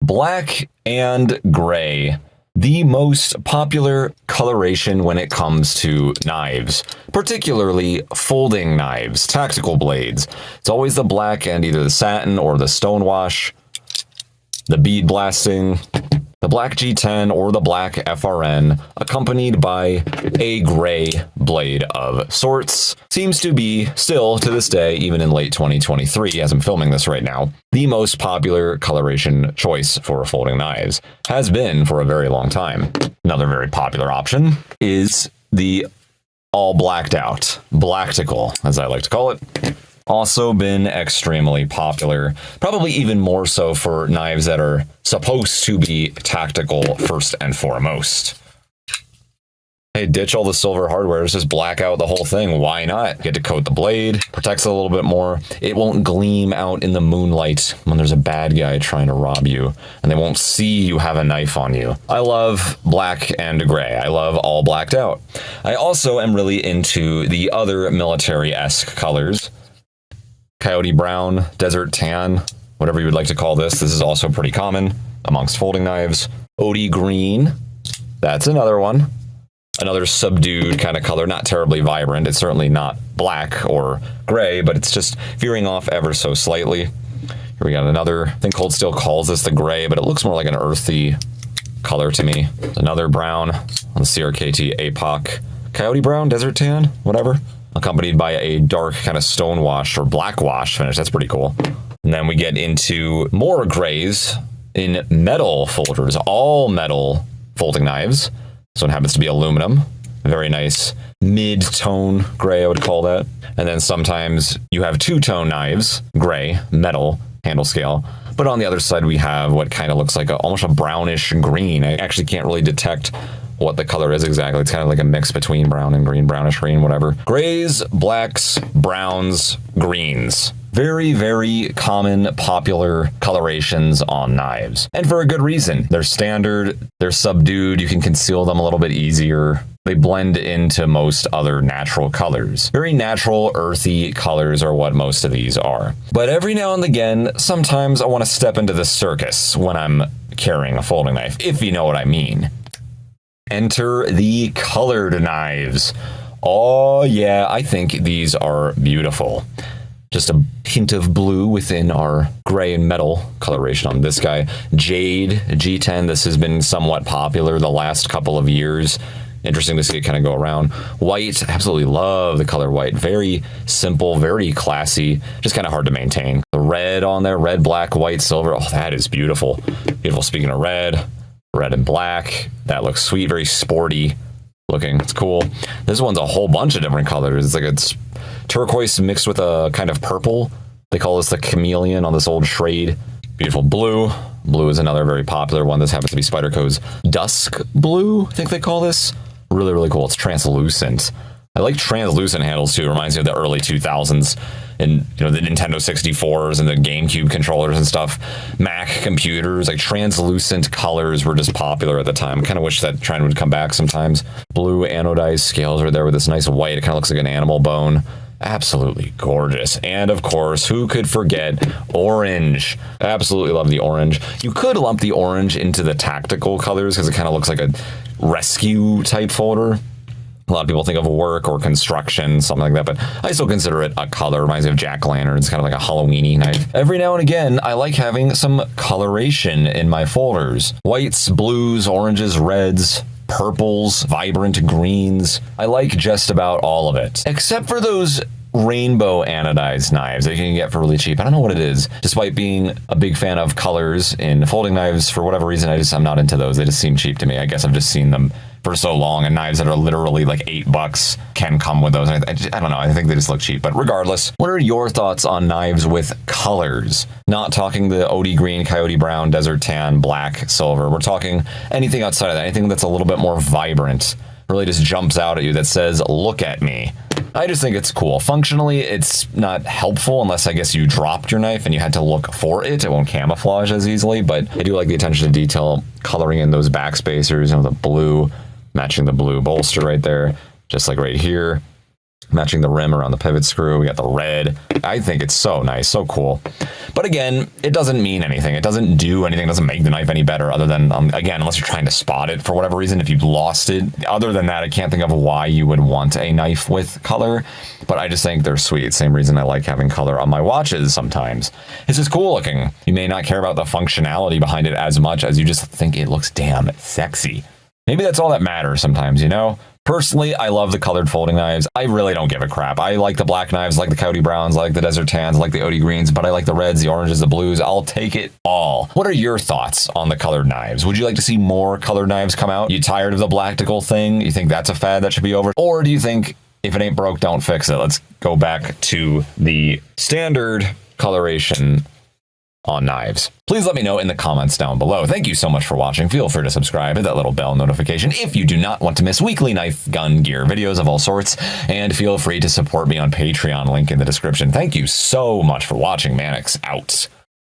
Black and gray, the most popular coloration when it comes to knives, particularly folding knives, tactical blades. It's always the black and either the satin or the stonewash, the bead blasting, the black G10 or the black FRN, accompanied by a gray blade of sorts. Seems to be, still to this day, even in late 2023, as I'm filming this right now, the most popular coloration choice for folding knives. Has been for a very long time. Another very popular option is the all blacked out, Blactical, as I like to call it. Also been extremely popular, probably even more so for knives that are supposed to be tactical first and foremost. Hey, ditch all the silver hardware, just black out the whole thing. Why not? Get to coat the blade, protects it a little bit more. It won't gleam out in the moonlight when there's a bad guy trying to rob you, and they won't see you have a knife on you. I love black and gray. I love all blacked out. I also am really into the other military-esque colors. Coyote brown, desert tan, whatever you would like to call this. This is also pretty common amongst folding knives. OD green, that's another one. Another subdued kind of color, not terribly vibrant. It's certainly not black or gray, but it's just veering off ever so slightly. Here we got another, I think Cold Steel calls this the gray, but it looks more like an earthy color to me. Another brown on the CRKT APOC. Coyote brown, desert tan, whatever. Accompanied by a dark kind of stonewash or black wash finish. That's pretty cool. And then we get into more grays in metal folders, all metal folding knives. This one happens to be aluminum. Very nice mid-tone gray, I would call that. And then sometimes you have two-tone knives, gray, metal, handle scale. But on the other side, we have what kind of looks like almost a brownish green. I actually can't really detect what the color is exactly. It's kind of like a mix between brown and green, brownish green, whatever. Grays, blacks, browns, greens. Very, very common, popular colorations on knives. And for a good reason. They're standard, they're subdued, you can conceal them a little bit easier. They blend into most other natural colors. Very natural, earthy colors are what most of these are. But every now and again, sometimes I want to step into the circus when I'm carrying a folding knife, if you know what I mean. Enter the colored knives. Oh yeah, I think these are beautiful. Just a hint of blue within our gray and metal coloration on this guy. Jade G10, this has been somewhat popular the last couple of years. Interesting to see it kind of go around. White, absolutely love the color white. Very simple, very classy, just kind of hard to maintain. The red on there, red, black, white, silver. Oh, that is beautiful. Beautiful. Speaking of red and black. That looks sweet, very sporty looking. It's cool. This one's a whole bunch of different colors. It's like it's turquoise mixed with a kind of purple. They call this the chameleon on this old Schrade. Beautiful blue. Blue is another very popular one. This happens to be Spyderco's Dusk Blue, I think they call this. Really, really cool. It's translucent. I like translucent handles too. It reminds me of the early 2000s and the Nintendo 64s and the GameCube controllers and stuff. Mac computers, like translucent colors were just popular at the time. I kind of wish that trend would come back sometimes. Blue anodized scales are there with this nice white. It kind of looks like an animal bone. Absolutely gorgeous. And of course, who could forget orange? Absolutely love the orange. You could lump the orange into the tactical colors because it kind of looks like a rescue type folder. A lot of people think of work or construction, something like that, but I still consider it a color. Reminds me of jack-o'-lanterns, kind of like a Halloween-y knife. Every now and again, I like having some coloration in my folders. Whites, blues, oranges, reds, purples, vibrant greens. I like just about all of it, except for those rainbow anodized knives that you can get for really cheap. I don't know what it is. Despite being a big fan of colors in folding knives, for whatever reason, I'm not into those. They just seem cheap to me. I guess I've just seen them for so long, and knives that are literally like $8 can come with those. I don't know. I think they just look cheap. But regardless, what are your thoughts on knives with colors? Not talking the OD green, coyote brown, desert tan, black, silver. We're talking anything outside of that. Anything that's a little bit more vibrant. Really just jumps out at you that says, look at me. I just think it's cool. Functionally, it's not helpful unless I guess you dropped your knife and you had to look for it. It won't camouflage as easily, but I do like the attention to detail, coloring in those backspacers, the blue, matching the blue bolster right there, just like right here. Matching the rim around the pivot screw. We got the red. I think it's so nice, so cool. But again, it doesn't mean anything. It doesn't do anything. It doesn't make the knife any better other than, again, unless you're trying to spot it for whatever reason, if you've lost it. Other than that, I can't think of why you would want a knife with color, but I just think they're sweet. Same reason I like having color on my watches sometimes. It's just cool looking. You may not care about the functionality behind it as much as you just think it looks damn sexy. Maybe that's all that matters sometimes, you know? Personally, I love the colored folding knives. I really don't give a crap. I like the black knives, like the coyote browns, like the desert tans, like the OD greens, but I like the reds, the oranges, the blues. I'll take it all. What are your thoughts on the colored knives? Would you like to see more colored knives come out? You tired of the blactical thing? You think that's a fad that should be over? Or do you think if it ain't broke, don't fix it? Let's go back to the standard coloration on knives. Please let me know in the comments down below. Thank you so much for watching. Feel free to subscribe, hit that little bell notification if you do not want to miss weekly knife gun gear videos of all sorts, and feel free to support me on Patreon, link in the description. Thank you so much for watching. Mannix out.